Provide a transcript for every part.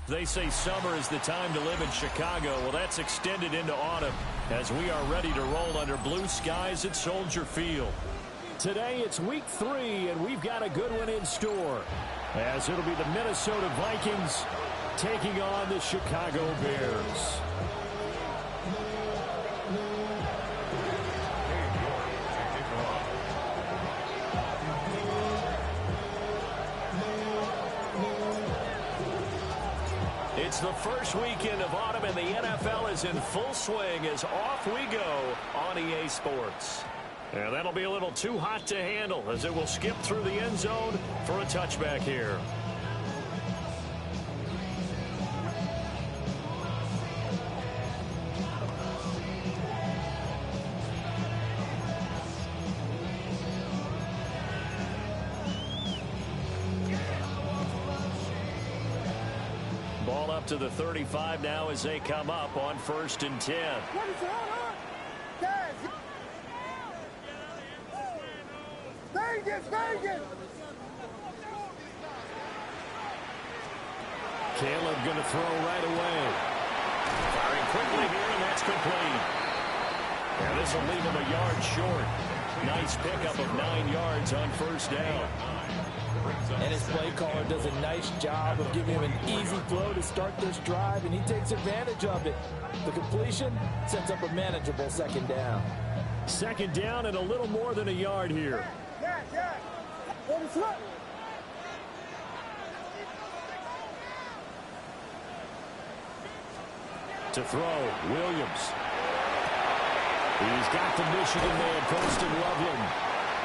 They say summer is the time to live in Chicago. Well, that's extended into autumn as we are ready to roll under blue skies at Soldier Field. Today it's week 3, and we've got a good one in store, as it'll be the Minnesota Vikings taking on the Chicago Bears. It's the first weekend of autumn, and the NFL is in full swing as off we go on EA Sports. And that'll be a little too hot to handle as it will skip through the end zone for a touchback here. Ball up to the 35 now as they come up on 1st and 10. Caleb going to throw right away. Firing quickly here, and that's complete. And this will leave him a yard short. Nice pickup of 9 yards on 1st down. And his play caller does a nice job of giving him an easy flow to start this drive, and he takes advantage of it. The completion sets up a manageable 2nd down. 2nd down and a little more than a yard here. To throw, Williams. He's got the Michigan man, Colston Loveland.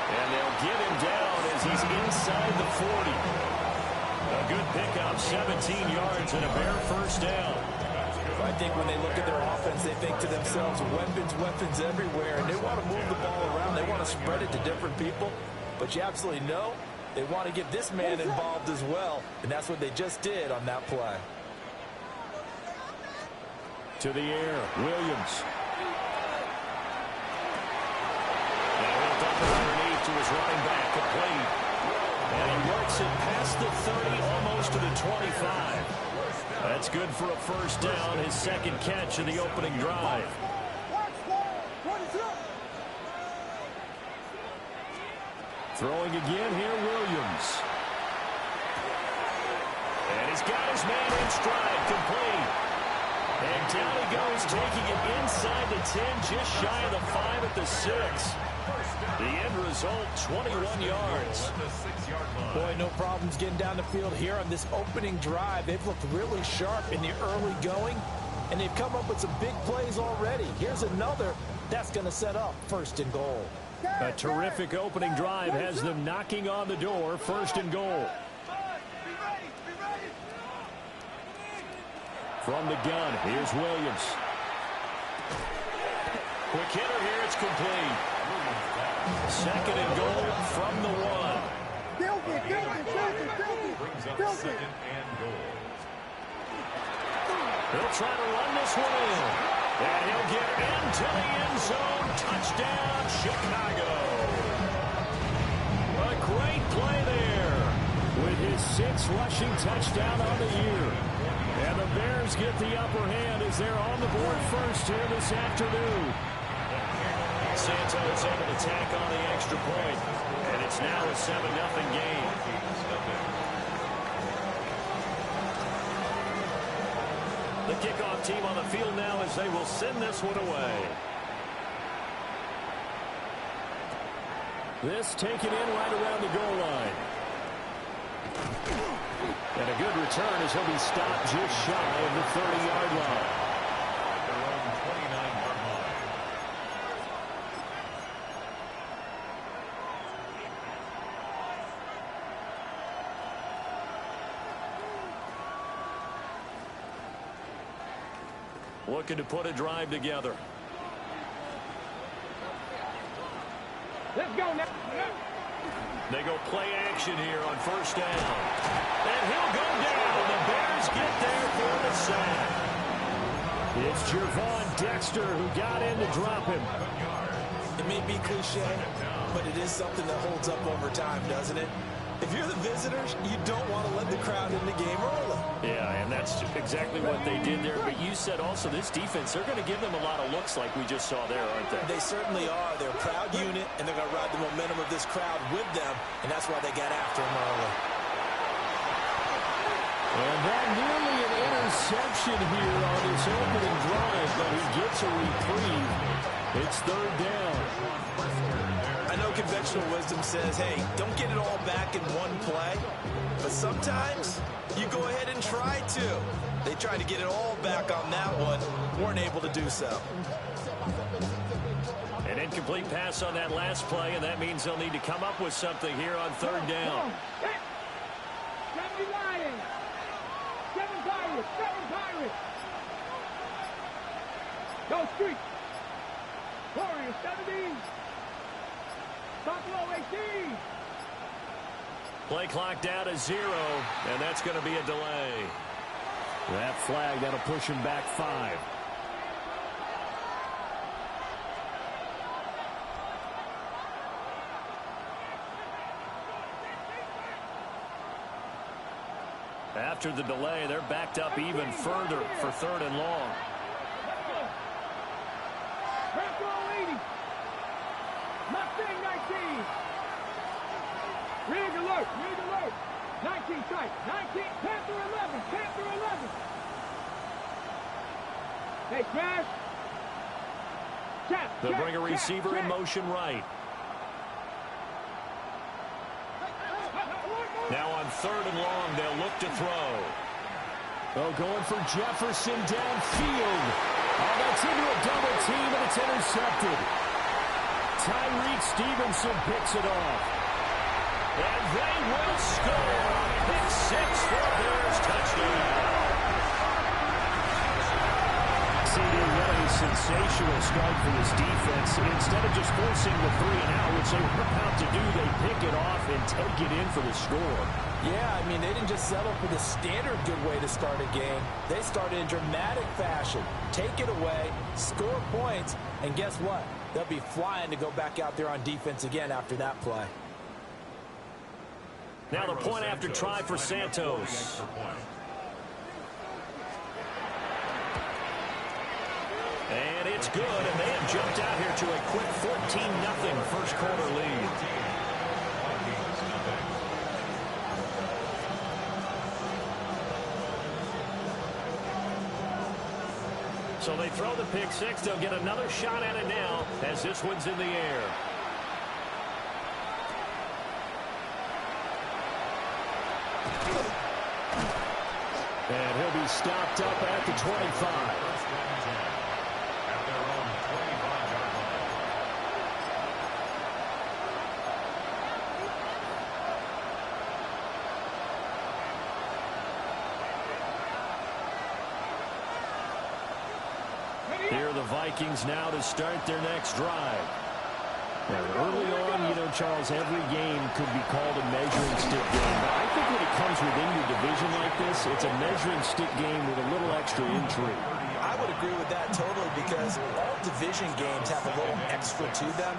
And they'll get him down as he's inside the 40. A good pickup, 17 yards and a Bear 1st down. I think when they look at their offense, they think to themselves, weapons everywhere, and they want to move the ball around. They want to spread it to different people. But you absolutely know they want to get this man involved as well, and that's what they just did on that play. To the air, Williams. And he'll dump it underneath to his running back, complete. And he works it past the 30, almost to the 25. That's good for a 1st down, his 2nd catch of the opening drive. Throwing again here, Williams. And he's got his man in stride, complete. And down he goes, taking it inside the 10, just shy of the 5 at the 6. The end result, 21 yards. Boy, no problems getting down the field here on this opening drive. They've looked really sharp in the early going, and they've come up with some big plays already. Here's another that's going to set up 1st and goal. A terrific opening drive has them knocking on the door, 1st and goal. From the gun, here's Williams. Quick hitter here, it's complete. 2nd and goal from the 1. Brings up 2nd and goal. He'll try to run this one in. And he'll get into the end zone. Touchdown, Chicago. A great play there with his 6th rushing touchdown on the year. And the Bears get the upper hand as they're on the board first here this afternoon. Santos able to tack on the extra point, and it's now a 7-0 game. The kickoff team on the field now as they will send this one away. This taken in right around the goal line. And a good return as he'll be stopped just shy of the 30-yard line. Their own 29-yard line. Looking to put a drive together. Let's go now. They go play action here on 1st down. And he'll go down. The Bears get there for the sack. It's Gervon Dexter who got in to drop him. It may be cliche, but it is something that holds up over time, doesn't it? If you're the visitors, you don't want to let the crowd in the game early. Yeah, and that's exactly what they did there. But you said also this defense, they're going to give them a lot of looks like we just saw there, aren't they? They certainly are. They're a proud unit, and they're going to ride the momentum of this crowd with them, and that's why they got after him early. And that nearly an interception here on his opening drive, but he gets a reprieve. It's third down. I know conventional wisdom says, hey, don't get it all back in one play. But sometimes you go ahead and try to. They tried to get it all back on that one. Weren't able to do so. An incomplete pass on that last play, and that means they'll need to come up with something here on third down. 7 Lions. 7 Pirates. 7 Pirates. Go Street. Warriors 17. Buffalo 18. Play clock down to 0, and that's going to be a delay. That flag, that'll push him back 5. After the delay, they're backed up even further for third and long. Mustang 19. Rig alert. 19 tight. 19. Panther 11. Panther 11. Hey, Crash. They'll bring a receiver in motion right. Now on third and long, they'll look to throw. Oh, going for Jefferson downfield. Oh, that's into a double team, and it's intercepted. Tyreek Stevenson picks it off. And they will score. Pick 6 for a Bears touchdown. CD, what a sensational start for this defense. Instead of just forcing the 3-and-out, which they were about to do, they pick it off and take it in for the score. Yeah, I mean, they didn't just settle for the standard good way to start a game. They started in dramatic fashion. Take it away, score points, and guess what? They'll be flying to go back out there on defense again after that play. Now the point after try for Santos. And it's good, and they have jumped out here to a quick 14-0 first quarter lead. So they throw the pick 6. They'll get another shot at it now as this one's in the air. And he'll be stopped up at the 25. Here are the Vikings now to start their next drive. Now, early on, you know, Charles, every game could be called a measuring stick game. But I think when it comes within your division like this, it's a measuring stick game with a little extra intrigue. I would agree with that totally because all division games have a little extra to them.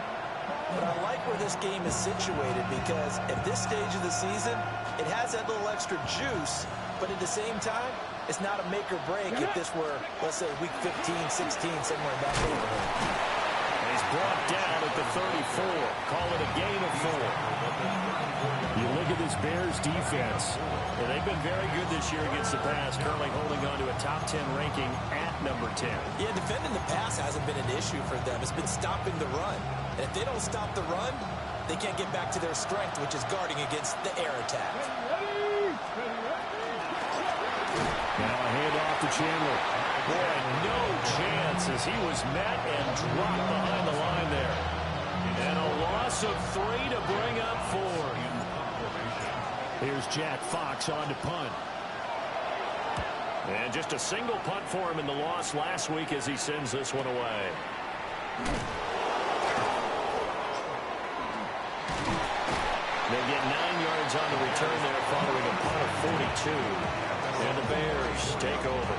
But I like where this game is situated because at this stage of the season, it has that little extra juice, but at the same time, it's not a make or break if this were, let's say, week 15, 16, somewhere in that neighborhood. He's brought down at the 34. Call it a gain of 4. You look at this Bears defense. And they've been very good this year against the pass, currently holding on to a top 10 ranking at number 10. Yeah, defending the pass hasn't been an issue for them. It's been stopping the run. And if they don't stop the run, they can't get back to their strength, which is guarding against the air attack. Now a handoff to Chandler. Boy, no chance as he was met and dropped behind the line there. And a loss of 3 to bring up 4. Here's Jack Fox on to punt. And just a single punt for him in the loss last week as he sends this one away. They get 9 yards on the return there following a punt of 42. And the Bears take over.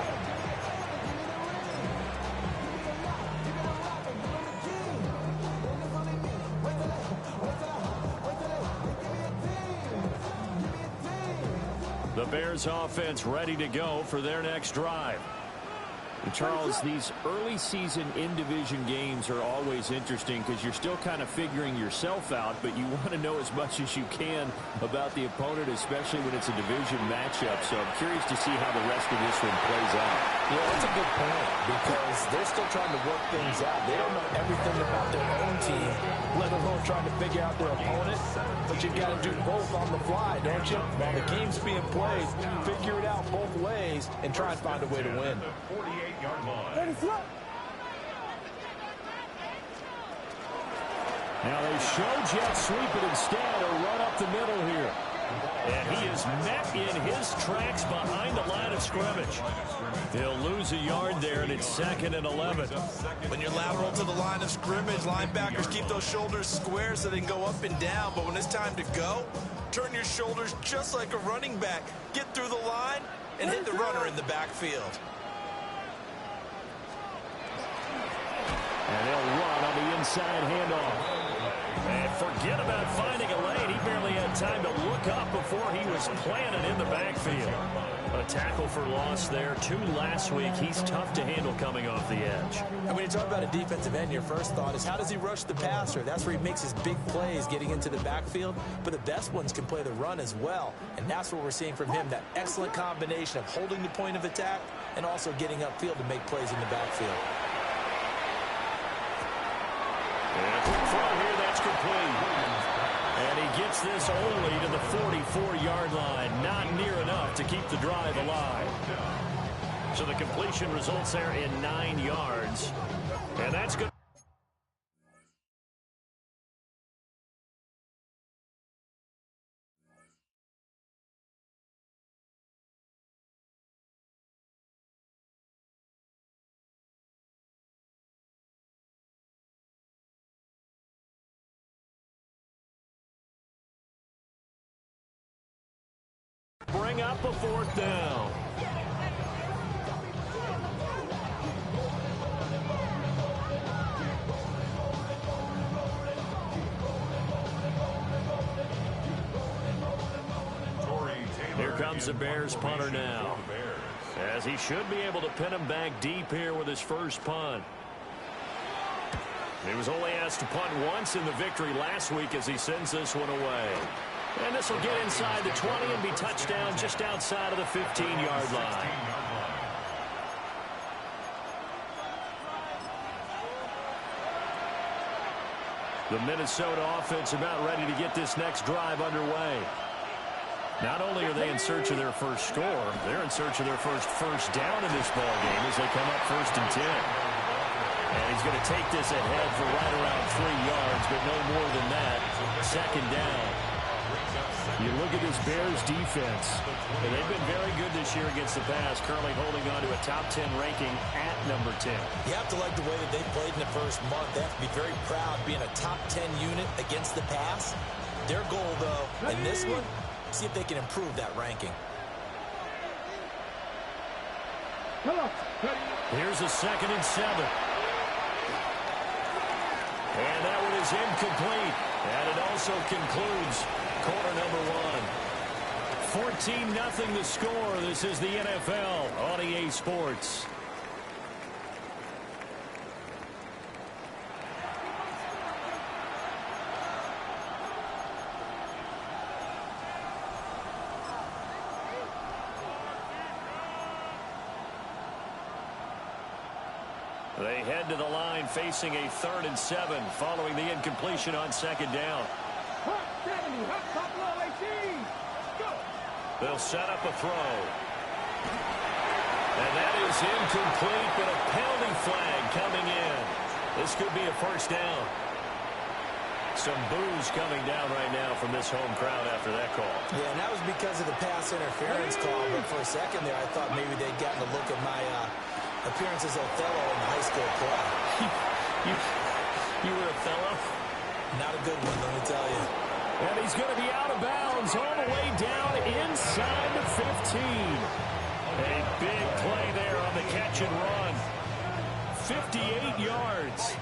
The Bears offense ready to go for their next drive. And Charles, these early season in-division games are always interesting because you're still kind of figuring yourself out, but you want to know as much as you can about the opponent, especially when it's a division matchup. So I'm curious to see how the rest of this one plays out. Yeah, that's a good point because they're still trying to work things out. They don't know everything about their own team, let alone trying to figure out their opponent. But you've got to do both on the fly, don't you? While the game's being played, figure it out both ways and try and find a way to win. 48-yard line. Now they show jet sweep it instead or run up the middle here. And he is met in his tracks behind the line of scrimmage. He'll lose a yard there, and it's 2nd and 11. When you're lateral to the line of scrimmage, linebackers keep those shoulders square so they can go up and down. But when it's time to go, turn your shoulders just like a running back. Get through the line and hit the runner in the backfield. And he'll run on the inside handoff. And forget about finding a lane. He barely had time to look up before he was planted in the backfield. A tackle for loss there. 2 last week. He's tough to handle coming off the edge. And when you talk about a defensive end, your first thought is how does he rush the passer? That's where he makes his big plays getting into the backfield. But the best ones can play the run as well. And that's what we're seeing from him, that excellent combination of holding the point of attack and also getting upfield to make plays in the backfield. And a quick throw here, that's complete. And he gets this only to the 44-yard line. Not near enough to keep the drive alive. So the completion results there in 9 yards. And that's good. Bring up a 4th down. Here comes the Bears punter now, as he should be able to pin him back deep here with his first punt. He was only asked to punt once in the victory last week as he sends this one away. And this will get inside the 20 and be touchdown just outside of the 15-yard line. The Minnesota offense about ready to get this next drive underway. Not only are they in search of their first score, they're in search of their first down in this ballgame as they come up 1st and 10. And he's going to take this ahead for right around 3 yards, but no more than that. 2nd down. You look at this Bears defense, and they've been very good this year against the pass, currently holding on to a top 10 ranking at number 10. You have to like the way that they played in the first month. They have to be very proud being a top 10 unit against the pass. Their goal, though, in this one, see if they can improve that ranking. Here's a 2nd and 7. And that one is incomplete. And it also concludes quarter number 1. 14-0 the score. This is the NFL on EA Sports. They head to the line facing a 3rd and 7 following the incompletion on 2nd down. They'll set up a throw. And that is incomplete, but a penalty flag coming in. This could be a 1st down. Some boos coming down right now from this home crowd after that call. Yeah, and that was because of the pass interference call. But for a second there, I thought maybe they'd gotten a look at my appearance as Othello in the high school play. You were Othello? Not a good one, let me tell you. And he's going to be out of bounds all the way down inside the 15. A big play there on the catch and run. 58 yards.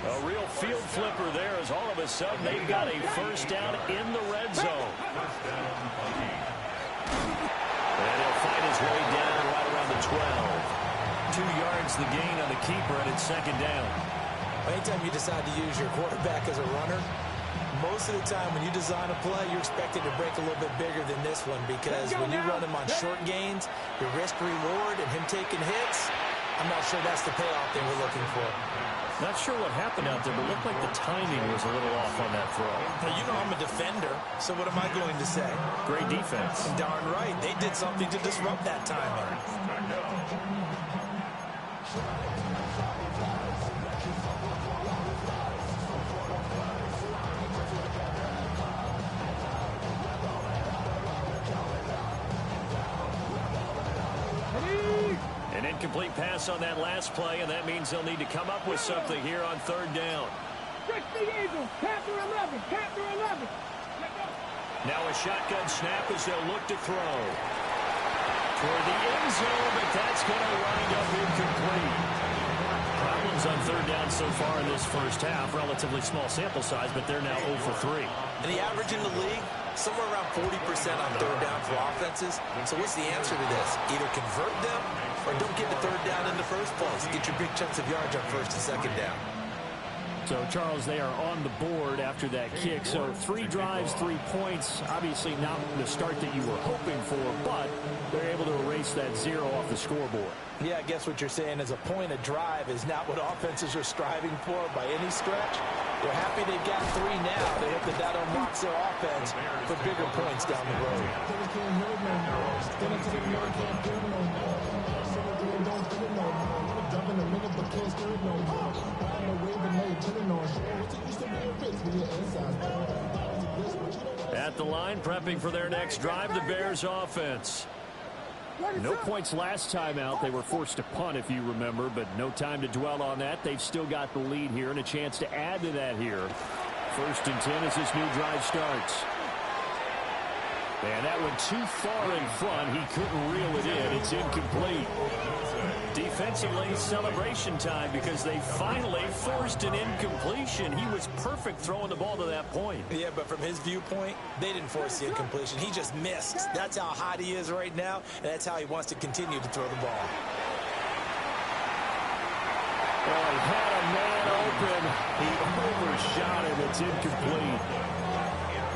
A real field flipper there as all of a sudden they've got a 1st down in the red zone. 2 yards the gain on the keeper, and it's second down. Anytime you decide to use your quarterback as a runner, most of the time when you design a play, you're expected to break a little bit bigger than this one, because when you run him on short gains, your risk-reward and him taking hits, I'm not sure that's the payoff they were looking for. Not sure what happened out there, but it looked like the timing was a little off on that throw. Now, you know I'm a defender, so what am I going to say? Great defense. Darn right. They did something to disrupt that timing. An incomplete pass on that last play, and that means they'll need to come up with something here on third down. Stretch the Eagles. Panther 11. Panther 11. Now a shotgun snap as they'll look to throw. Toward the end zone, but that's going to wind up incomplete. Problems on third down so far in this first half. Relatively small sample size, but they're now 0 for 3. And the average in the league, somewhere around 40% on third down for offenses. So what's the answer to this? Either convert them or don't get the third down in the first place. Get your big chunks of yards on first and second down. So, Charles, they are on the board after that kick. So 3 drives, 3 points. Obviously not the start that you were hoping for, but they're able to erase that 0 off the scoreboard. Yeah, I guess what you're saying is a point a drive is not what offenses are striving for by any stretch. They're happy they've got 3 now. They hope that unlocks their offense for bigger points down the road. At the line, prepping for their next drive, the Bears offense. No points last time out. They were forced to punt, if you remember, but no time to dwell on that. They've still got the lead here and a chance to add to that here. 1st and 10 as this new drive starts. And that went too far in front. He couldn't reel it in. It's incomplete. Defensively, celebration time because they finally forced an incompletion. He was perfect throwing the ball to that point. Yeah, but from his viewpoint, they didn't force the incompletion. He just missed. That's how hot he is right now, and that's how he wants to continue to throw the ball. Oh, he had a man open. He overshot him. It's incomplete.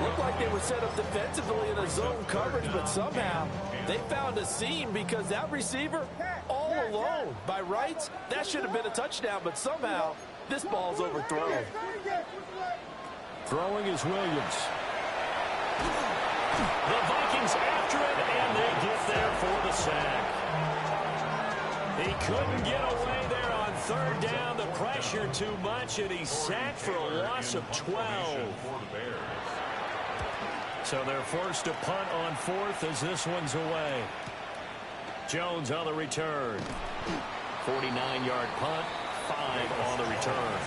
Looked like they were set up defensively in a zone coverage, but somehow they found a seam because that receiver all alone. By rights, that should have been a touchdown, but somehow this ball's overthrown. Throwing is Williams. The Vikings after it, and they get there for the sack. He couldn't get away there on third down. The pressure too much, and he's sacked for a loss of 12. So they're forced to punt on 4th as this one's away. Jones on the return. 49-yard punt, 5 on the return.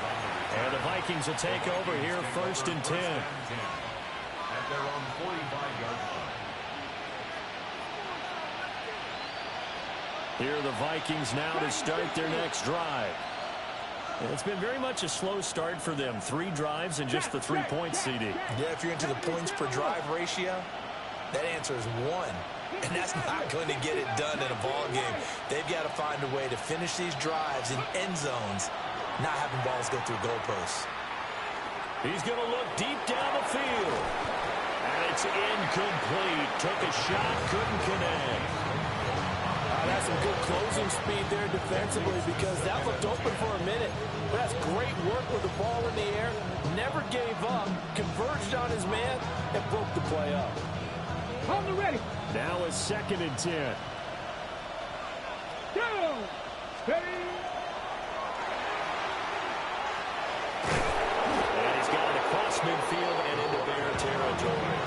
And the Vikings will take over here 1st and 10. At their own 45-yard line. Here are the Vikings now to start their next drive. It's been very much a slow start for them. 3 drives and just the 3 points, CD. Yeah, if you're into the points per drive ratio, that answer is 1. And that's not going to get it done in a ball game. They've got to find a way to finish these drives in end zones, not having balls go through goalposts. He's going to look deep down the field. And it's incomplete. Took a shot, couldn't connect. That's some good closing speed there defensively because that looked open for a minute. But that's great work with the ball in the air. Never gave up, converged on his man, and broke the play up. On the ready. Now a 2nd and 10. Go. Steady. And he's got it across midfield and into Bear territory.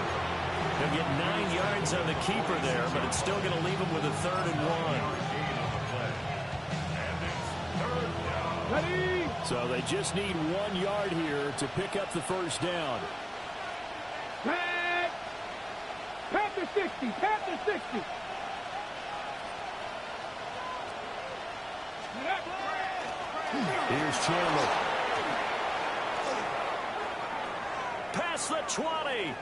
He'll get 9 yards on the keeper there, but it's still going to leave him with a 3rd and 1. Ready. So they just need 1 yard here to pick up the first down. Pat. Panther 60. Panther 60. Here's Chandler. Past the 20.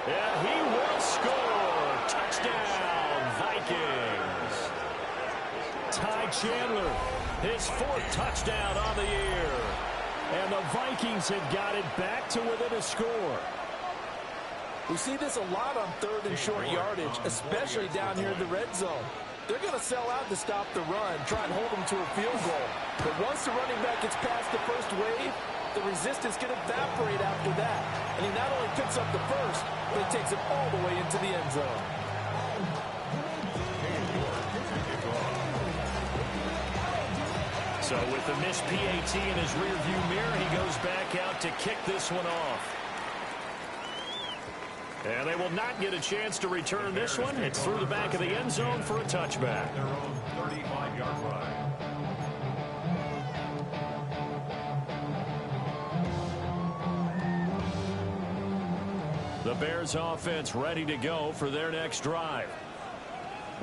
And he will score. Touchdown, Vikings. Chandler. His 4th touchdown on the year. And the Vikings have got it back to within a score. We see this a lot on 3rd and short yardage, especially down here in the red zone. They're going to sell out to stop the run, try and hold them to a field goal. But once the running back gets past the first wave, the resistance can evaporate after that. And he not only picks up the first, but he takes it all the way into the end zone. So with the missed PAT in his rearview mirror, he goes back out to kick this one off. And they will not get a chance to return this one. It's through the back of the end zone for a touchback. Their own 35-yard line. The Bears offense ready to go for their next drive.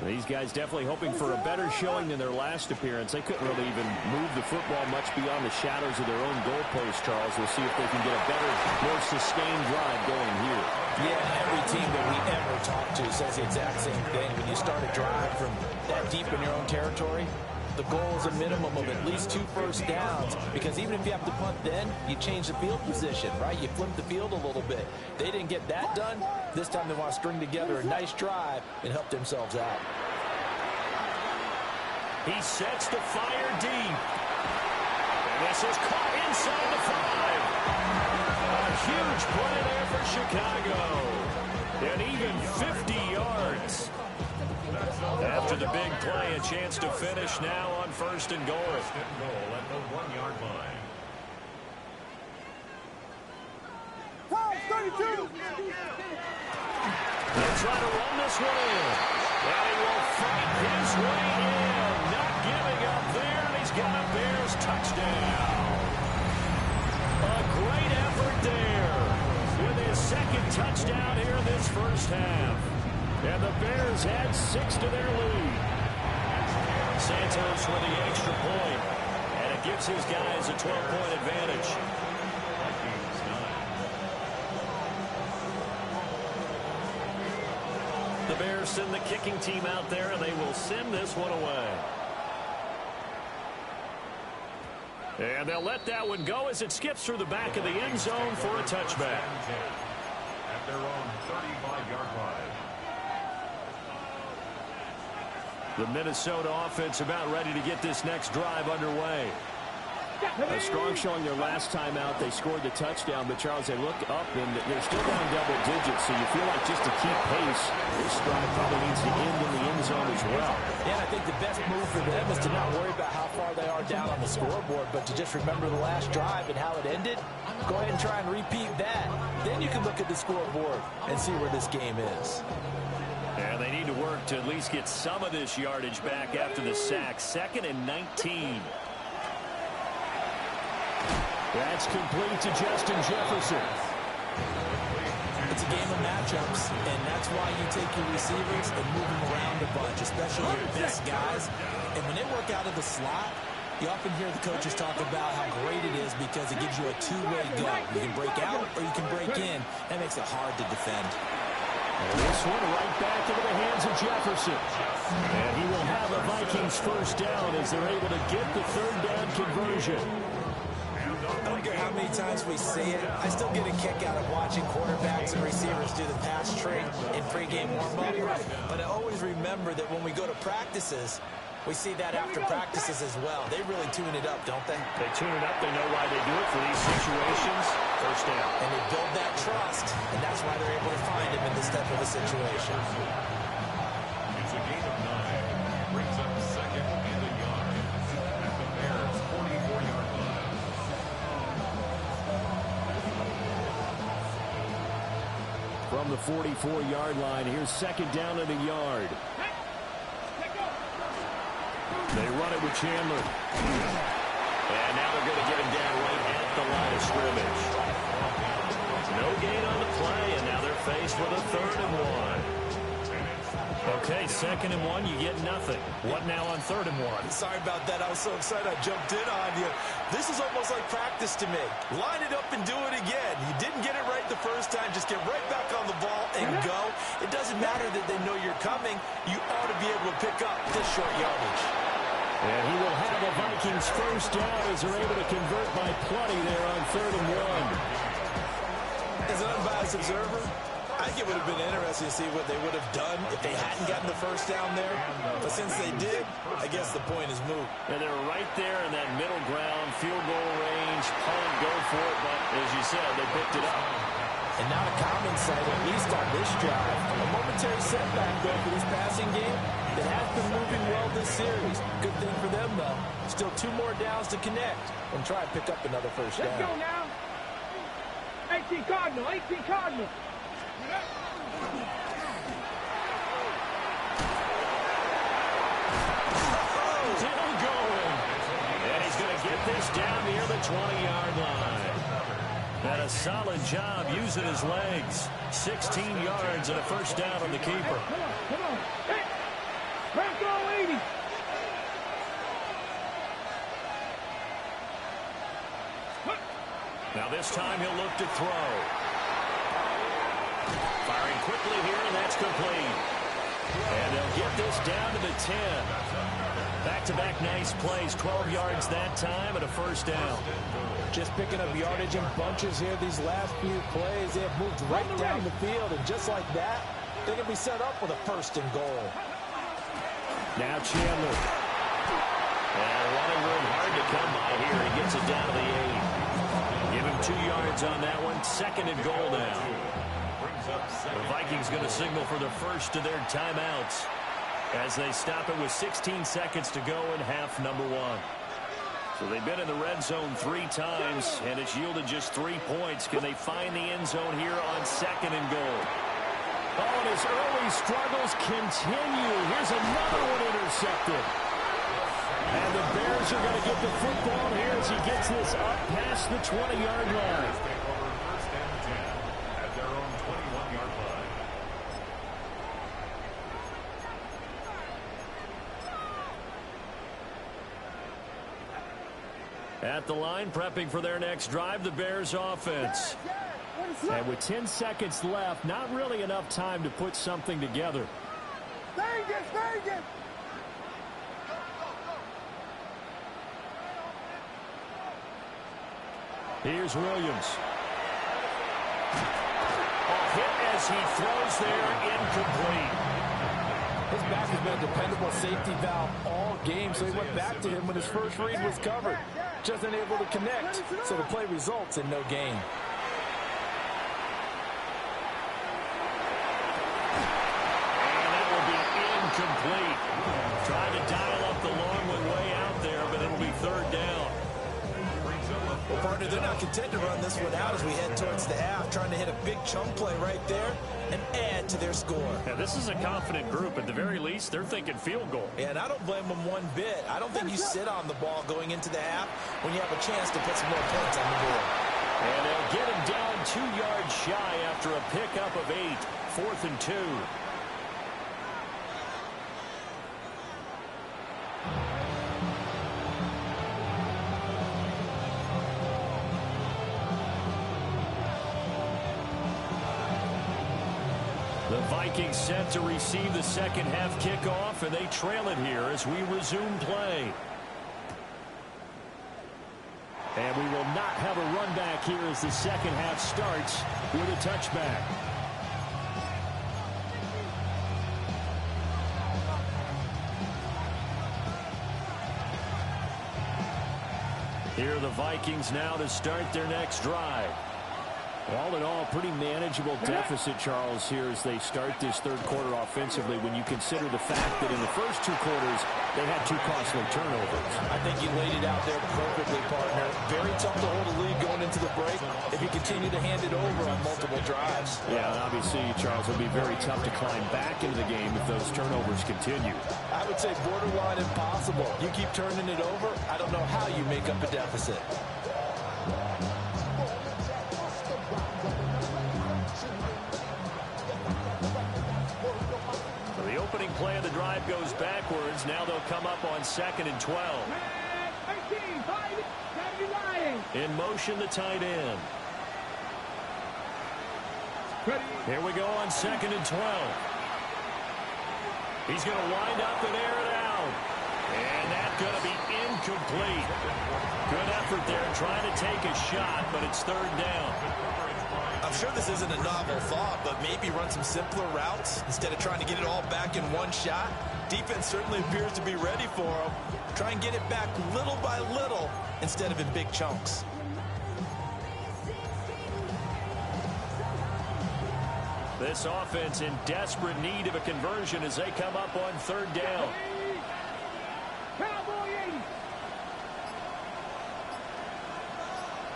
These guys definitely hoping for a better showing than their last appearance. They couldn't really even move the football much beyond the shadows of their own goalpost, Charles. We'll see if they can get a better, more sustained drive going here. Yeah, every team that we ever talk to says the exact same thing. When you start a drive from that deep in your own territory, the goal is a minimum of at least 2 first downs, because even if you have to punt then, you change the field position, right? You flip the field a little bit. They didn't get that done. This time they want to string together a nice drive and help themselves out. He sets the fire deep. And this is caught inside the 5. A huge play there for Chicago. And even 50 yards. After the big play, a chance to finish now on 1st and goal. First and goal at the 1-yard line. 32. They'll try to run this one in. And he will fight his way in. Not giving up there, and he's got a Bears touchdown. A great effort there with his 2nd touchdown here in this first half. And the Bears add 6 to their lead. Santos with the extra point, and it gives his guys a 12-point advantage. The Bears send the kicking team out there, and they will send this one away. And they'll let that one go as it skips through the back of the end zone for a touchback. At their own 35-yard line. The Minnesota offense about ready to get this next drive underway. A strong showing their last time out. They scored the touchdown, but Charles, they look up and they're still down double digits, so you feel like just to keep pace, this drive probably needs to end in the end zone as well. Yeah, I think the best move for them is to not worry about how far they are down on the scoreboard, but to just remember the last drive and how it ended. Go ahead and try and repeat that. Then you can look at the scoreboard and see where this game is. And they need to work to at least get some of this yardage back after the sack. 2nd and 19. That's complete to Justin Jefferson. It's a game of matchups, and that's why you take your receivers and move them around a bunch, especially your best guys. And when they work out of the slot, you often hear the coaches talk about how great it is because it gives you a two-way go. You can break out or you can break in. That makes it hard to defend. And this one right back into the hands of Jefferson. And he will have a Vikings first down as they're able to get the 3rd down conversion. I don't care how many times we say it, I still get a kick out of watching quarterbacks and receivers do the pass trade in pregame warm-up. But I always remember that when we go to practices, we see that after practices as well. They really tune it up, don't they? They tune it up. They know why they do it for these situations. First down. And they build that trust, and that's why they're able to find him in this type of a situation. It's a gain of 9. Brings up 2nd and a yard. At the Bears' 44-yard line. From the 44-yard line, here's 2nd down and a yard. They run it with Chandler. And now they're going to get him down right at the line of scrimmage. No gain on the play, and now they're faced with a 3rd and 1. Okay, 2nd and 1, you get nothing. What now on 3rd and 1? Sorry about that. I was so excited I jumped in on you. This is almost like practice to me. Line it up and do it again. You didn't get it right the first time. Just get right back on the ball and go. It doesn't matter that they know you're coming. You ought to be able to pick up this short yardage. And he will have the Vikings first down as they're able to convert by plenty there on 3rd and 1. As an unbiased observer, I think it would have been interesting to see what they would have done if they hadn't gotten the first down there. But since they did, I guess the point is moot. And they're right there in that middle ground, field goal range, punt, go for it. But as you said, they picked it up. And not a common sight, at least on this drive. A momentary setback, though, for this passing game. It has been moving well this series. Good thing for them, though. Still 2 more downs to connect and try and pick up another first down. Let's go now. 18 Cardinal, 18 Cardinal. Still going. And he's going to get this down near the 20-yard line. And a solid job using his legs. 16 yards and a first down on the keeper. Come on. Hey, let's go 80. Now this time he'll look to throw. Firing quickly here, and that's complete. And they'll get this down to the 10. Back-to-back nice plays. 12 yards that time and a first down. Just picking up yardage in bunches here these last few plays. They have moved right down the field, and just like that, they can be set up with a first and goal. Now Chandler. And running room hard to come by here. He gets it down to the 8. Give him 2 yards on that one. 2nd and goal now. The Vikings going to signal for the first of their timeouts as they stop it with 16 seconds to go in half number 1. So they've been in the red zone 3 times, and it's yielded just 3 points. Can they find the end zone here on 2nd and goal? Oh, and his early struggles continue. Here's another one intercepted. And the Bears are going to get the football here as he gets this up past the 20-yard line. First and 10 at their own 21-yard line. At the line, prepping for their next drive, the Bears offense. And with 10 seconds left, not really enough time to put something together. Here's Williams. A hit as he throws there, incomplete. His back has been a dependable safety valve all game, so he went back to him when his first read was covered. Just unable to connect, so the play results in no gain. And that will be incomplete. Trying to dial up the long one way out there, but it'll be 3rd down. Well, partner, they're not content to run this one out as we head towards the half, trying to hit a big chunk play right there and add to their score. Yeah, this is a confident group. At the very least, they're thinking field goal. Yeah, and I don't blame them one bit. I don't think you sit on the ball going into the half when you have a chance to put some more points on the board. And they'll get him down 2 yards shy after a pickup of 8. 4th and 2. The Vikings set to receive the second half kickoff, and they trail it here as we resume play. And we will not have a run back here as the second half starts with a touchback. Here are the Vikings now to start their next drive. All in all, pretty manageable deficit, Charles, here as they start this 3rd quarter offensively when you consider the fact that in the first 2 quarters, they had 2 costly turnovers. I think you laid it out there perfectly, partner. Very tough to hold a lead going into the break if you continue to hand it over on multiple drives. Yeah, and obviously, Charles, it'll be very tough to climb back into the game if those turnovers continue. I would say borderline impossible. You keep turning it over, I don't know how you make up a deficit. The opening play of the drive goes backwards. Now they'll come up on 2nd and 12. In motion, the tight end. Here we go on 2nd and 12. He's going to wind up and air it out. And that Going to be incomplete. Good effort there trying to take a shot, but it's third down. I'm sure this isn't a novel thought, but maybe run some simpler routes instead of trying to get it all back in one shot. Defense certainly appears to be ready for him. Try and get it back little by little instead of in big chunks. This offense in desperate need of a conversion as they come up on third down. Cowboy 80.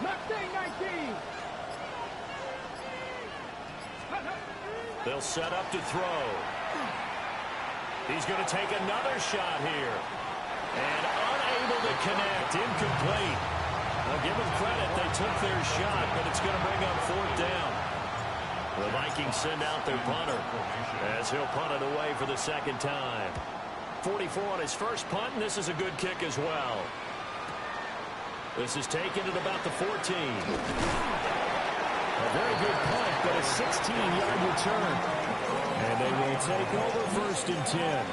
Mustang 19. They'll set up to throw. He's going to take another shot here. And unable to connect. Incomplete. I'll give them credit. They took their shot, but it's going to bring up fourth down. The Vikings send out their punter as he'll punt it away for the second time. 44 on his first punt, and this is a good kick as well. This is taken at about the 14. A very good punt, but a 16-yard return. And they will take over first and 10.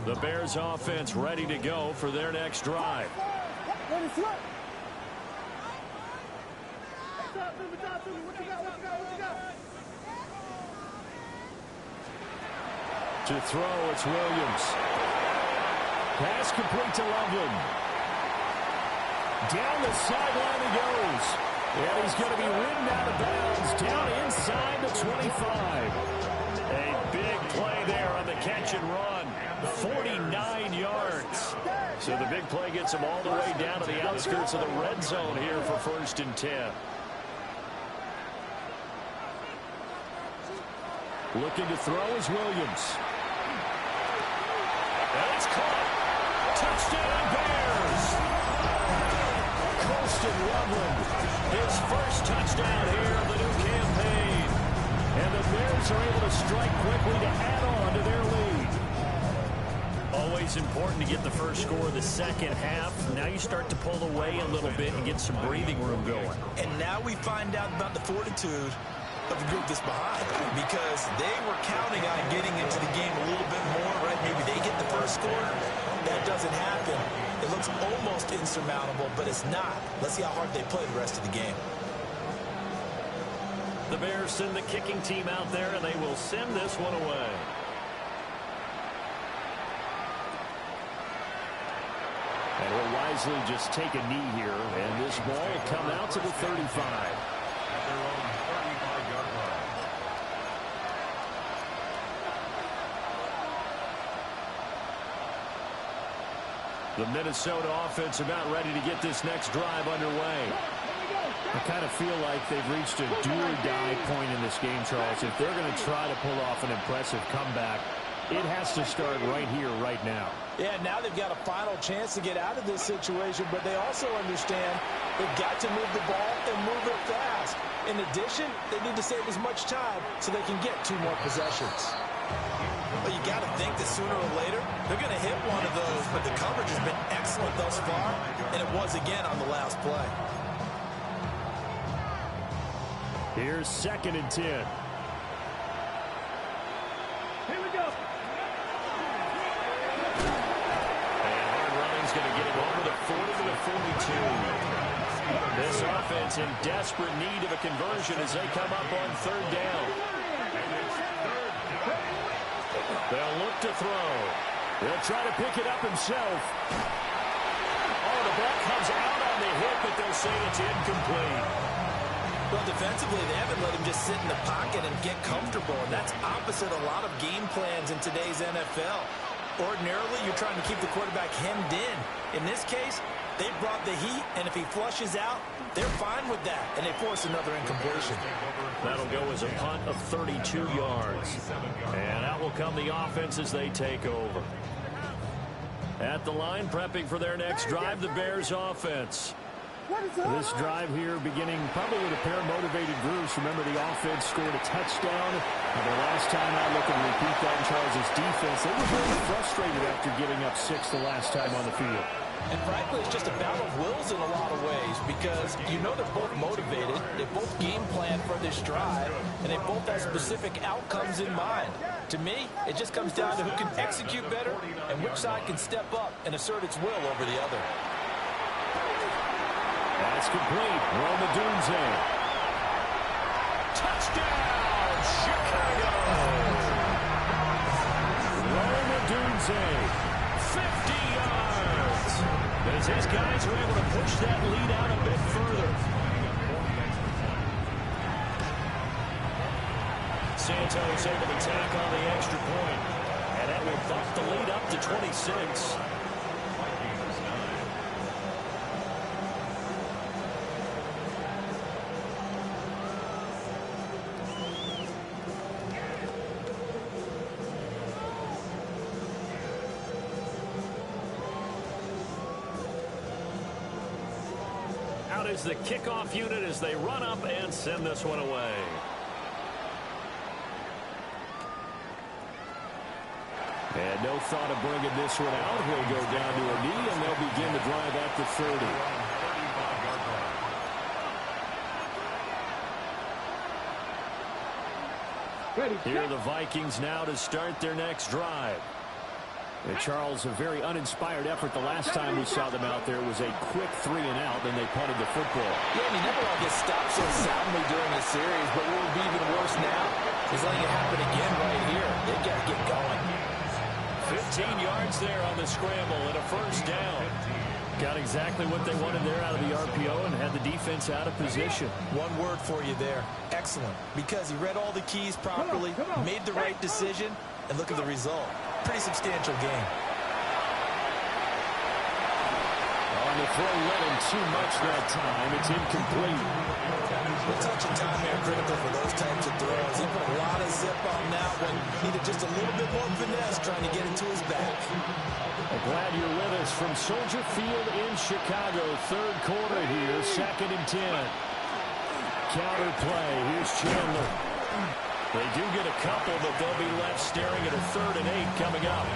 The Bears offense ready to go for their next drive. To throw, it's Williams. Pass complete to Loveland. Down the sideline he goes. And he's going to be ridden out of bounds down inside the 25. A big play there on the catch and run. 49 yards. So the big play gets him all the way down to the outskirts of the red zone here for first and 10. Looking to throw is Williams. And it's caught. Touchdown Bears. Colston Loveland, his first touchdown here of the new campaign. And the Bears are able to strike quickly to add on to their lead. Always important to get the first score of the second half. Now you start to pull away a little bit and get some breathing room going. And now we find out about the fortitude of the group that's behind, because they were counting on getting into the game a little bit more, right? Maybe they get the first score. That doesn't happen. It looks almost insurmountable, but it's not. Let's see how hard they play the rest of the game. The Bears send the kicking team out there, and they will send this one away. And will wisely just take a knee here, and this ball will come out to the 35. The Minnesota offense about ready to get this next drive underway. I kind of feel like they've reached a do-or-die point in this game, Charles. If they're going to try to pull off an impressive comeback, it has to start right here, right now. Yeah, now they've got a final chance to get out of this situation, but they also understand they've got to move the ball and move it fast. In addition, they need to save as much time so they can get 2 more possessions. Well, you got to think that sooner or later they're going to hit one of those, but the coverage has been excellent thus far, and it was again on the last play. Here's second and 10. Here we go. And hard running's going to get him over the 40 to the 42. This offense in desperate need of a conversion as they come up on third down. They'll look to throw. They'll try to pick it up himself. Oh, the ball comes out on the hit, but they'll say it's incomplete. Well, defensively, they haven't let him just sit in the pocket and get comfortable, and that's opposite a lot of game plans in today's NFL. Ordinarily, you're trying to keep the quarterback hemmed in. In this case, they brought the heat, and if he flushes out, they're fine with that, and they force another incompletion. That'll go as a punt of 32 yards. And out will come the offense as they take over. At the line, prepping for their next drive, the Bears offense. This drive here beginning probably with a pair of motivated groups. Remember, the offense scored a touchdown. And the last time I look and repeat that in Charles' defense, they were very frustrated after giving up 6 the last time on the field. And frankly, it's just a battle of wills in a lot of ways because you know they're both motivated, they both game plan for this drive, and they both have specific outcomes in mind. To me, it just comes down to who can execute better and which side can step up and assert its will over the other. That's complete. Roma Dunze. Touchdown, Chicago! Roma Dunze, 50 yards. As his guys are able to push that lead out a bit further. Santos able to tack on the extra point. And that will bump the lead up to 26. Out is the kickoff unit as they run up and send this one away. And no thought of bringing this one out. He'll go down to a knee, and they'll begin the drive at the 30. Here are the Vikings now to start their next drive. And Charles, a very uninspired effort. The last time we saw them out there was a quick 3 and out, then they punted the football. Yeah, and you never want to get stopped so soundly during the series, but what will be even worse now is letting it happen again right here. They got to get going. 15 yards there on the scramble and a first down. Got exactly what they wanted there out of the RPO and had the defense out of position. One word for you there. Excellent. Because he read all the keys properly, made the right decision, and look at the result. Pretty substantial game. On the throw, let him too much that time. It's incomplete. The touch and time are critical for those types of throws. He put a lot of zip on that one. Needed just a little bit more finesse trying to get it to his back. I'm glad you're with us from Soldier Field in Chicago. Third quarter here, 2nd and 10. Counter play. Here's Chandler. They do get a couple, but they'll be left staring at a 3rd and 8 coming up.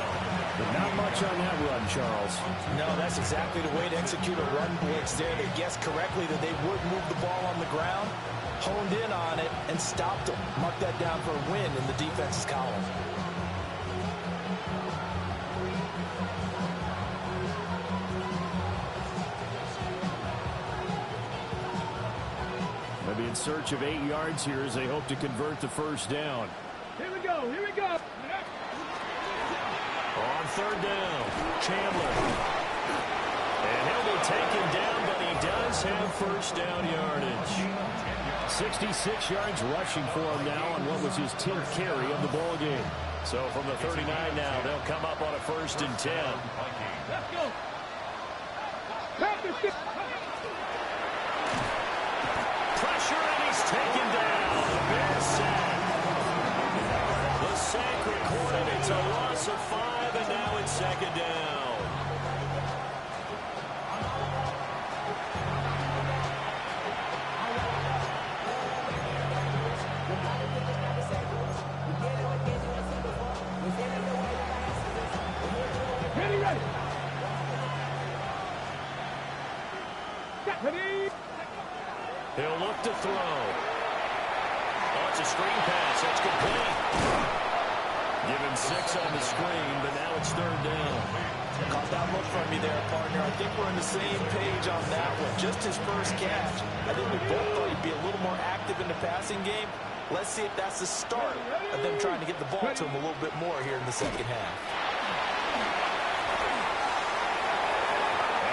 But not much on that run, Charles. No, that's exactly the way to execute a run blitz there. They guessed correctly that they would move the ball on the ground, honed in on it, and stopped them. Mark that down for a win in the defense's column. They'll be in search of 8 yards here as they hope to convert the first down. Here we go. Here we go. On 3rd down, Chandler. And he'll be taken down, but he does have first down yardage. 66 yards rushing for him now on what was his 10th carry of the ball game. So from the 39 now, they'll come up on a 1st and 10. Let's go. Pressure, and he's taken down. The Bears sack. The sack recorded. It's a loss of 5, and now it's 2nd down. Ready, ready. Ready. He'll look to throw. Oh, it's a screen pass. That's complete. Given 6 on the screen, but now it's 3rd down. Caught that look from me there, partner. I think we're on the same page on that one. Just his first catch. I think we both thought he'd be a little more active in the passing game. Let's see if that's the start of them trying to get the ball to him a little bit more here in the second half.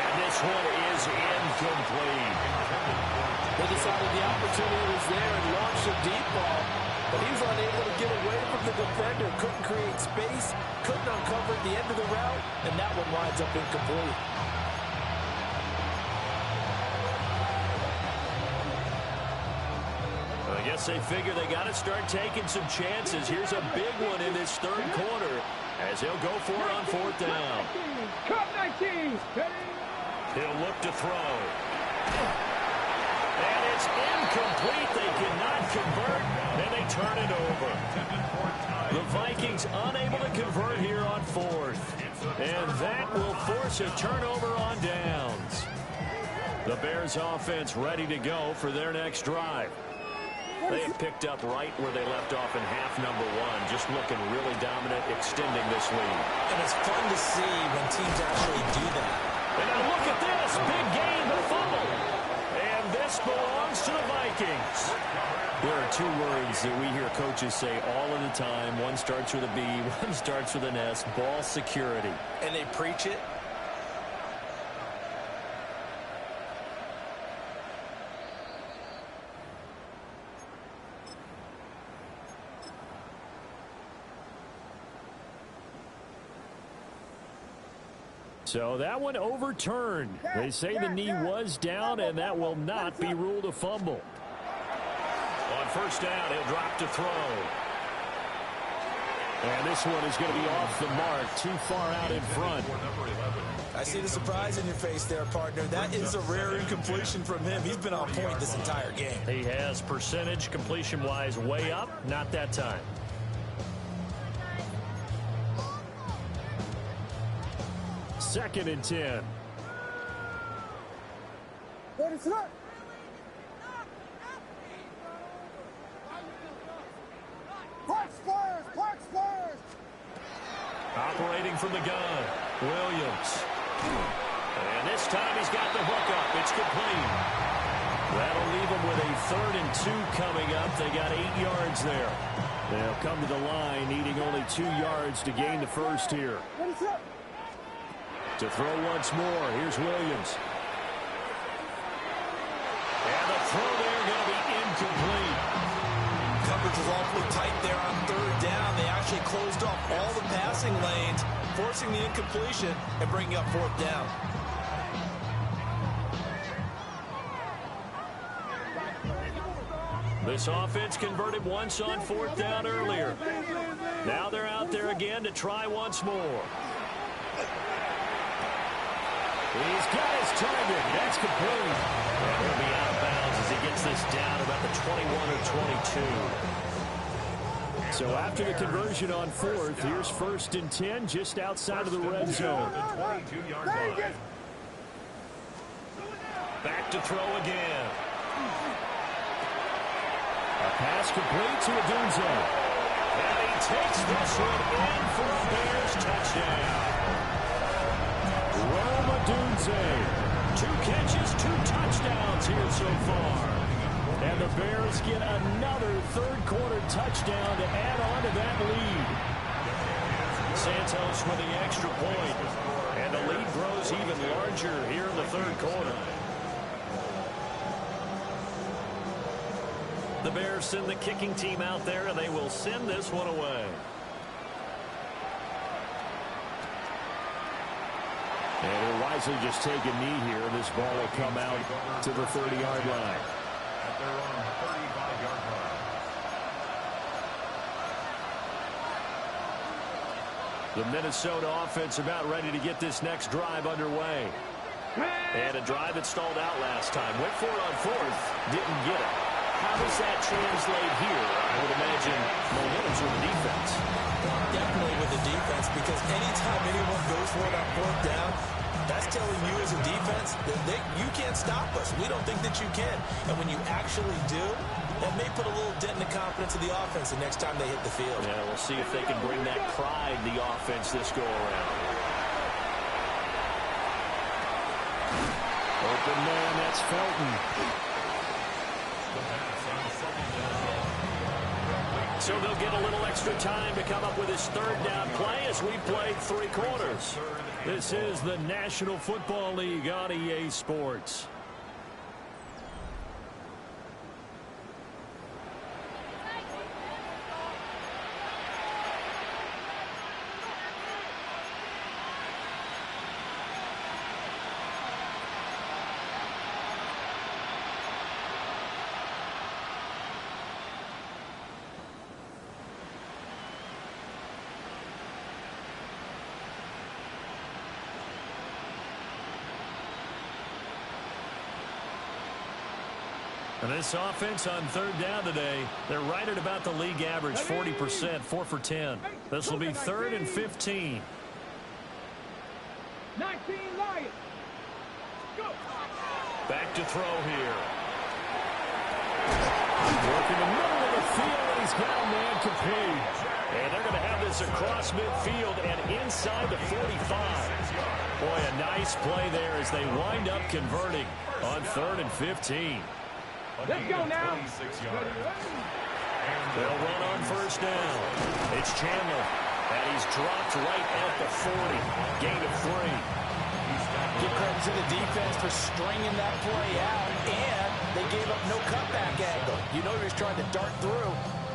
And this one is incomplete. They decided the opportunity was there and launched a deep ball, but he was unable to get away from the defender. Couldn't create space, couldn't uncover at the end of the route, and that one winds up incomplete. I guess they figure they got to start taking some chances. Here's a big one in this 3rd quarter as he'll go for it on 4th down. Cut 19. He'll look to throw. And it's incomplete. They cannot convert, and they turn it over. The Vikings unable to convert here on fourth. And that will force a turnover on downs. The Bears offense ready to go for their next drive. They have picked up right where they left off in half number one, just looking really dominant, extending this lead. And it's fun to see when teams actually do that. And now look at this, big gain, the fumble. And this belongs to the Vikings. There are two words that we hear coaches say all of the time. One starts with a B, one starts with an S, ball security. And they preach it. So that one overturned. They say the knee was down, and that will not be ruled a fumble. On first down, he'll drop to throw. And this one is going to be off the mark, too far out in front. I see the surprise in your face there, partner. That is a rare incompletion from him. He's been on point this entire game. He has percentage completion-wise way up, not that time. Second and 10. Operating from the gun, Williams. And this time he's got the hook up. It's complete. That'll leave them with a 3rd and 2 coming up. They got 8 yards there. They'll come to the line needing only 2 yards to gain the first here. To throw once more, here's Williams. And the throw there going to be incomplete. Coverage was awfully tight there on 3rd down. They actually closed off all the passing lanes, forcing the incompletion and bringing up 4th down. This offense converted once on 4th down earlier. Now they're out there again to try once more. He's got his target. That's complete. And he'll be out of bounds as he gets this down about the 21 or 22. So after the conversion on 4th, here's 1st and 10 just outside of the red zone. Back to throw again. A pass complete to Adunze. And he takes this one in for a Bears touchdown. Adunze, 2 catches, 2 touchdowns here so far. And the Bears get another 3rd quarter touchdown to add on to that lead. Santos with the extra point. And the lead grows even larger here in the 3rd quarter. The Bears send the kicking team out there, and they will send this one away. And he'll wisely just take a knee here. This ball will come out to the 30-yard line. At their own 35-yard line. The Minnesota offense about ready to get this next drive underway. And a drive that stalled out last time. Went for it on 4th. Didn't get it. How does that translate here? I would imagine momentum's with the defense. Definitely with the defense, because anytime anyone goes for it on 4th down, that's telling you as a defense that you can't stop us. We don't think that you can. And when you actually do, that may put a little dent in the confidence of the offense the next time they hit the field. Yeah, we'll see if they can bring that pride to the offense this go-around. Open man, that's Felton. So they'll get a little extra time to come up with his 3rd down play as we played 3 quarters. This is the National Football League on EA Sports. This offense on third down today, they're right at about the league average, 40%, 4 for 10. This will be 3rd and 15. 19 Lions. Go. Back to throw here. Working the middle of the field, and he's got a man complete. And they're going to have this across midfield and inside the 45. Boy, a nice play there as they wind up converting on 3rd and 15. Let's go now. They'll run on first down. It's Chandler, and he's dropped right at the 40. Gain of 3. Give credit to the defense for stringing that play out, and they gave up no cutback angle. You know he was trying to dart through.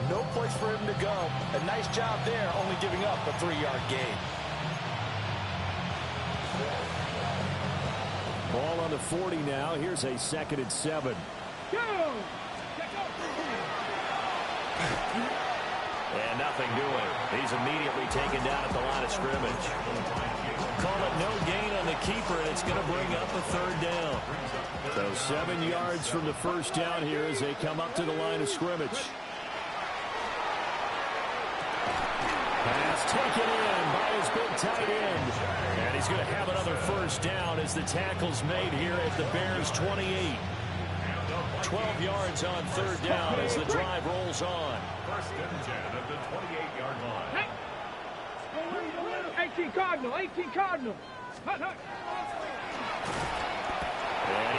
No place for him to go. A nice job there, only giving up a 3-yard gain. Ball on the 40 now. Here's a 2nd and 7. Go. And nothing doing. He's immediately taken down at the line of scrimmage. Call it no gain on the keeper, and it's going to bring up a 3rd down. So 7 yards from the first down here as they come up to the line of scrimmage. Pass taken in by his big tight end. And he's going to have another first down as the tackle's made here at the Bears' 28. 12 yards on 3rd down as the drive rolls on. 1st and 10 at the 28-yard line. 18 Cardinal, 18 Cardinal. And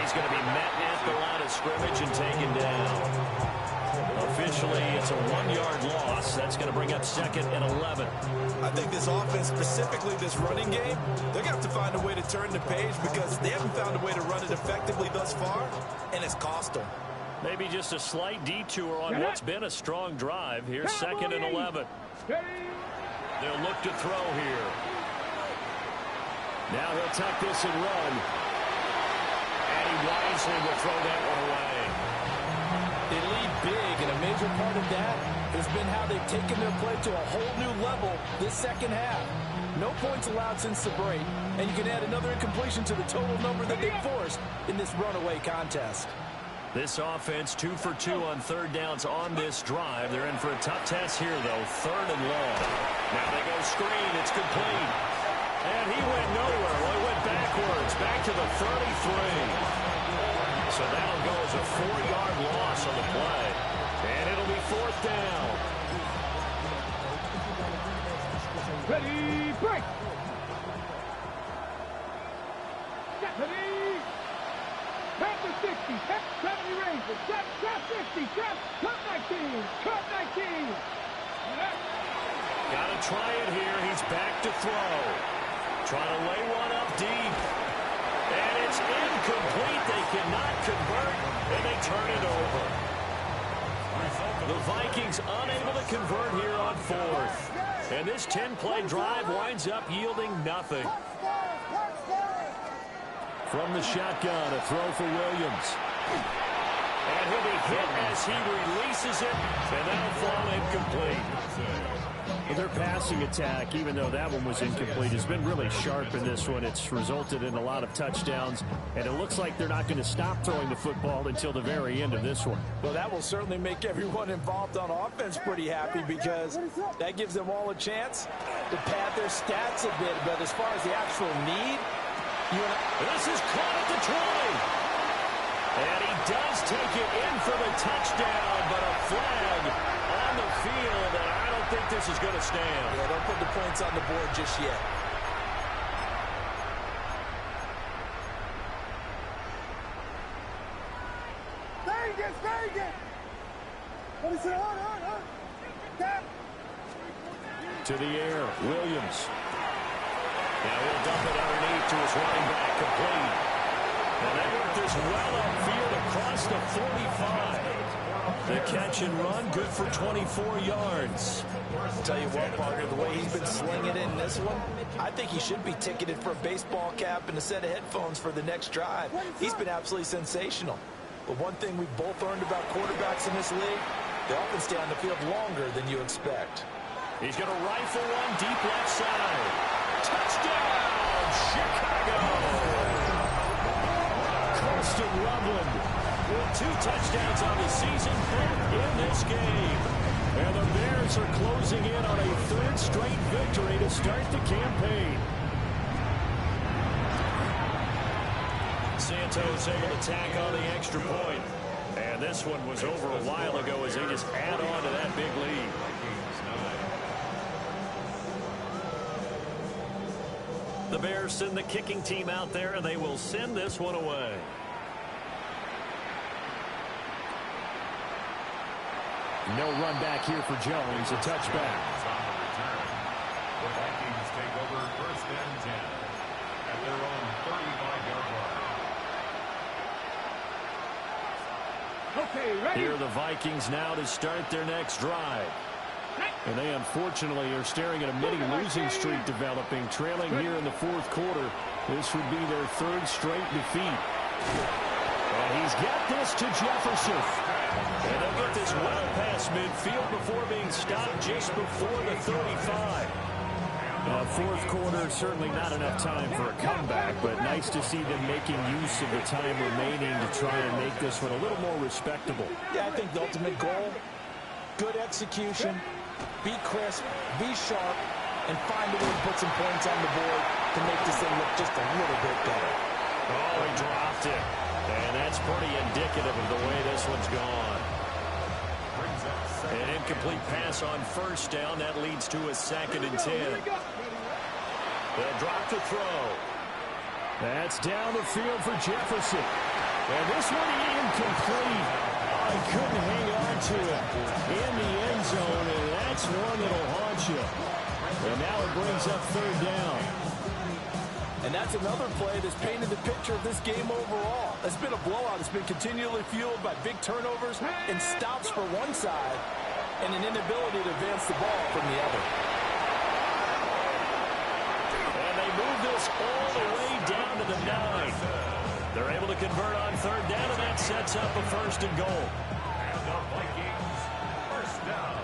he's going to be met at the line of scrimmage and taken down. Officially, it's a 1-yard loss. That's going to bring up 2nd and 11. I think this offense, specifically this running game, they're going to have to find a way to turn the page because they haven't found a way to run it effectively thus far, and it's cost them. Maybe just a slight detour on what's been a strong drive. Here's 2nd and 11. They'll look to throw here. Now he'll tuck this and run. And he wisely will throw that one away. They lead big, and a major part of that has been how they've taken their play to a whole new level this second half. No points allowed since the break, and you can add another incompletion to the total number that they forced in this runaway contest. This offense 2 for 2 on 3rd downs on this drive. They're in for a tough test here, though. 3rd and long. Now they go screen. It's complete. And he went nowhere. Well, he went backwards. Back to the 33. So that'll go as a 4-yard loss on the play. And it'll be 4th down. Ready, break. Ready. Back to 60. 70 Rangers. Trap 50. Cut 19. Cut 19. Got to try it here. He's back to throw. Trying to lay one up deep. And it's incomplete. They cannot convert, and they turn it over. The Vikings unable to convert here on 4th. And this 10-play drive winds up yielding nothing. From the shotgun, a throw for Williams. And he'll be hit as he releases it, and that'll fall incomplete. Well, their passing attack, even though that one was incomplete, has been really sharp in this one. It's resulted in a lot of touchdowns, and it looks like they're not going to stop throwing the football until the very end of this one. Well, that will certainly make everyone involved on offense pretty happy because that gives them all a chance to pad their stats a bit. But as far as the actual need, this is caught at the 20. And he does take it in for the touchdown, but a flag on the field, and I don't think this is going to stand. Yeah, don't put the points on the board just yet. Vegas. What is it? On. To the air, Williams. Now he'll dump it underneath to his running back, complete. And they work this well upfield across the 45. The catch and run, good for 24 yards. I'll tell you what, partner, the way he's been slinging it in this one, I think he should be ticketed for a baseball cap and a set of headphones for the next drive. He's been absolutely sensational. But one thing we've both learned about quarterbacks in this league, they often stay on the field longer than you expect. He's going to rifle one deep left side. Touchdown, Chicago! Colston Loveland with 2 touchdowns on the season, both in this game. And the Bears are closing in on a 3rd straight victory to start the campaign. Santos able to tack on the extra point. And this one was over a while ago as they just add on to that big lead. The Bears send the kicking team out there, and they will send this one away. No run back here for Jones. A touchback. The Vikings take over 1st and 10 at their own 35-yard line. Okay, ready? Here are the Vikings now to start their next drive. And they unfortunately are staring at a mini losing streak developing, trailing here in the 4th quarter. This would be their 3rd straight defeat. And he's got this to Jefferson. And they'll get this well past midfield before being stopped just before the 35. 4th quarter, certainly not enough time for a comeback, but nice to see them making use of the time remaining to try and make this one a little more respectable. Yeah, I think the ultimate goal, good execution, be crisp, be sharp, and find a way to put some points on the board to make this thing look just a little bit better. Oh, he dropped it. And that's pretty indicative of the way this one's gone. An incomplete pass on 1st down. That leads to a 2nd and 10. They'll drop the throw. That's down the field for Jefferson. And this one incomplete. Oh, he couldn't hang on to it in the end zone, and that's one that'll haunt you. And now it brings up 3rd down. And that's another play that's painted the picture of this game overall. It's been a blowout. It's been continually fueled by big turnovers and stops for one side and an inability to advance the ball from the other. And they move this all the way down to the 9. They're able to convert on 3rd down, and that sets up a 1st and goal. And the Vikings, 1st down.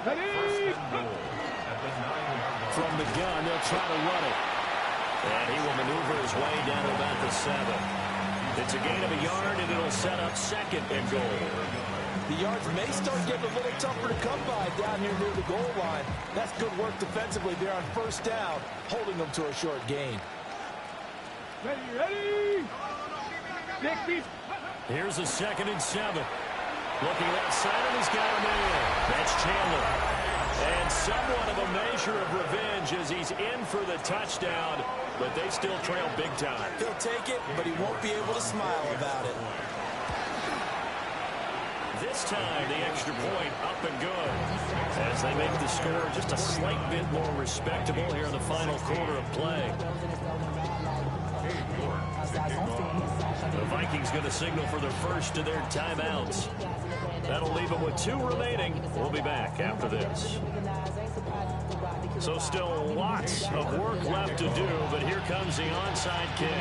Ready? 1st and goal at the 9-yard line. From the gun, they'll try to run it. And he will maneuver his way down to about the 7. It's a gain of a yard, and it'll set up 2nd and goal. The yards may start getting a little tougher to come by down here near the goal line. That's good work defensively there on 1st down, holding them to a short gain. Ready, ready? 60. Here's a 2nd and 7. Looking left side, and he's got him in. That's Chandler. And somewhat of a measure of revenge as he's in for the touchdown, but they still trail big time. He'll take it, but he won't be able to smile about it. This time, the extra point up and good as they make the score just a slight bit more respectable here in the final quarter of play. The Vikings going to signal for their first of their timeouts. That'll leave them with 2 remaining. We'll be back after this. So still lots of work left to do, but here comes the onside kick.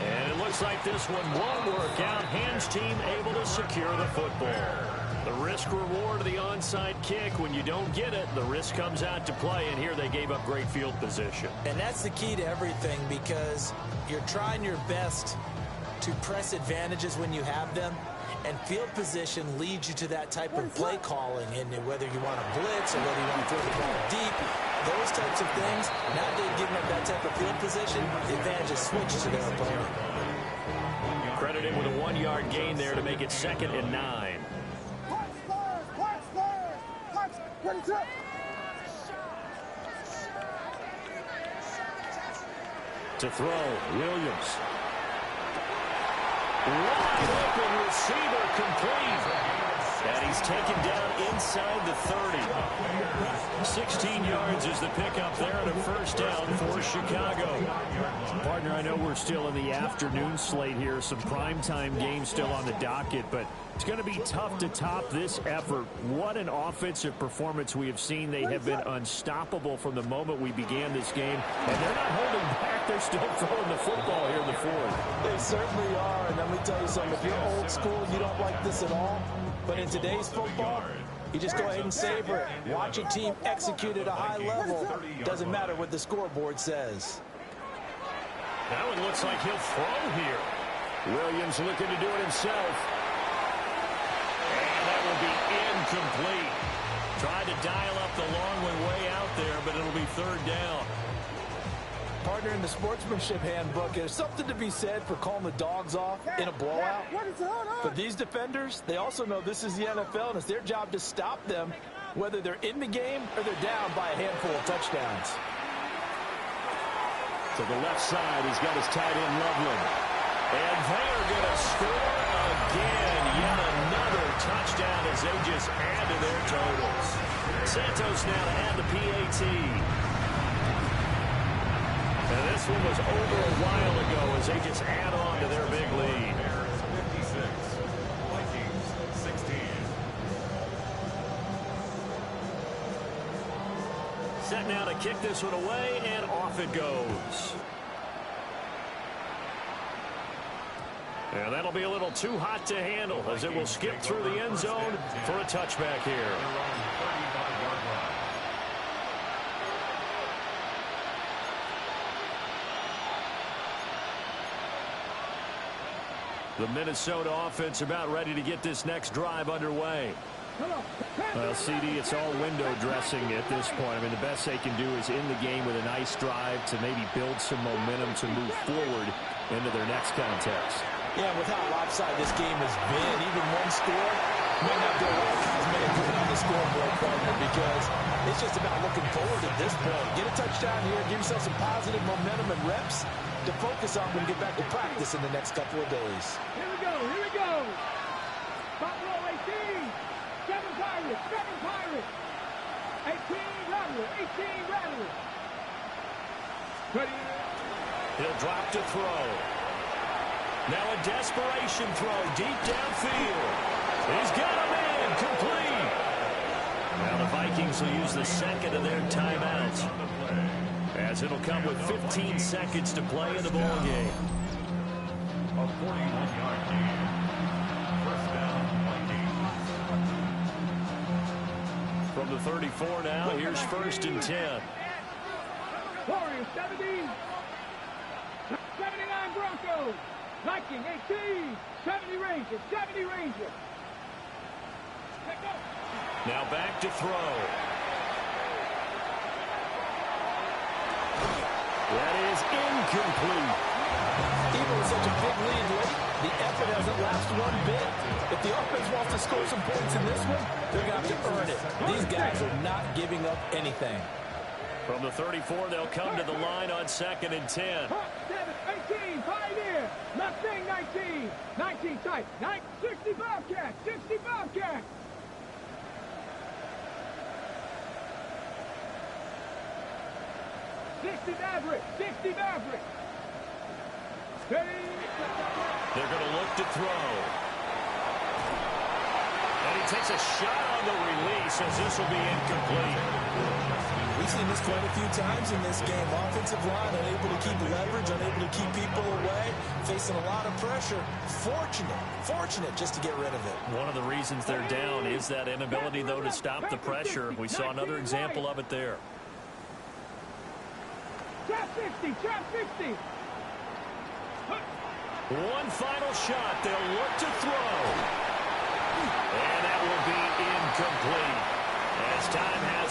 And it looks like this one won't work out. Hands team able to secure the football. The risk-reward of the onside kick, when you don't get it, the risk comes out to play, and here they gave up great field position. And that's the key to everything, because you're trying your best to press advantages when you have them, and field position leads you to that type of play calling, and whether you want to blitz or whether you want to throw the ball deep, those types of things, now they're giving up that type of field position, the advantage is switched to their opponent. Credited with a 1-yard gain there to make it 2nd and 9. To throw, Williams. Wide open receiver complete. And he's taken down inside the 30. 16 yards is the pickup there and a 1st down for Chicago. Partner, I know we're still in the afternoon slate here. Some primetime games still on the docket, but it's going to be tough to top this effort. What an offensive performance we have seen. They have been unstoppable from the moment we began this game, and they're not holding back. They're still throwing the football here in the 4th. They certainly are, and let me tell you something. If you're old school, you don't like this at all. But in today's football, You just go ahead and savor it. Watch a team execute at a high level. Doesn't matter what the scoreboard says. That one looks like he'll throw here. Williams looking to do it himself. And that will be incomplete. Tried to dial up the long way out there, but it'll be third down. Partner, in the sportsmanship handbook, there's something to be said for calling the dogs off in a blowout. But these defenders, they also know this is the NFL, and it's their job to stop them, whether they're in the game or they're down by a handful of touchdowns. To the left side, he's got his tight end, Loveland. And they are going to score again. Yet another touchdown as they just add to their totals. Santos now to add the PAT. And this one was over a while ago as they just add on to their big lead. Bears 56, Vikings 16. Set now to kick this one away, and off it goes. And that'll be a little too hot to handle as it will skip through the end zone for a touchback here. The Minnesota offense about ready to get this next drive underway. Well, CD, it's all window dressing at this point. I mean, the best they can do is in the game with a nice drive to maybe build some momentum to move forward into their next contest. Yeah, with how lopsided this game has been, even one score might not do a lot of cosmetic good on the scoreboard, partner, because it's just about looking forward at this point. Get a touchdown here, give yourself some positive momentum and reps to focus on when you get back to practice in the next couple of days. Here we go, here we go. Top row 18. 7 Pirates, 7 Pirates. 18 Rattler, 18 Rattler. Ready. He'll drop to throw. Now a desperation throw deep downfield. He's got a man complete. Now the Vikings will use the second of their timeouts, as it'll come with 15 seconds to play in the ball game. A 41-yard gain. First down, Vikings. From the 34 now, here's 1st and 10. Warriors 70. 79 Broncos. Viking 18. 70 Rangers. 70 Rangers. Let's go. Now back to throw. That is incomplete. Even with such a big lead late, the effort hasn't lasted one bit. If the offense wants to score some points in this one, they're going to have to earn it. These guys are not giving up anything. From the 34, they'll come to the line on 2nd and 10. 18, Pioneer. Mustang 19. 19 tight. 60 Bobcat. 60 Bobcat. Maverick. 60 Maverick. They're going to look to throw. And he takes a shot on the release as this will be incomplete. We've seen this quite a few times in this game. Offensive line unable to keep leverage, unable to keep people away, facing a lot of pressure. Fortunate just to get rid of it. One of the reasons they're down is that inability, though, to stop the pressure. We saw another example of it there. Trap 60, trap 60. One final shot. They'll look to throw. And that will be incomplete as time has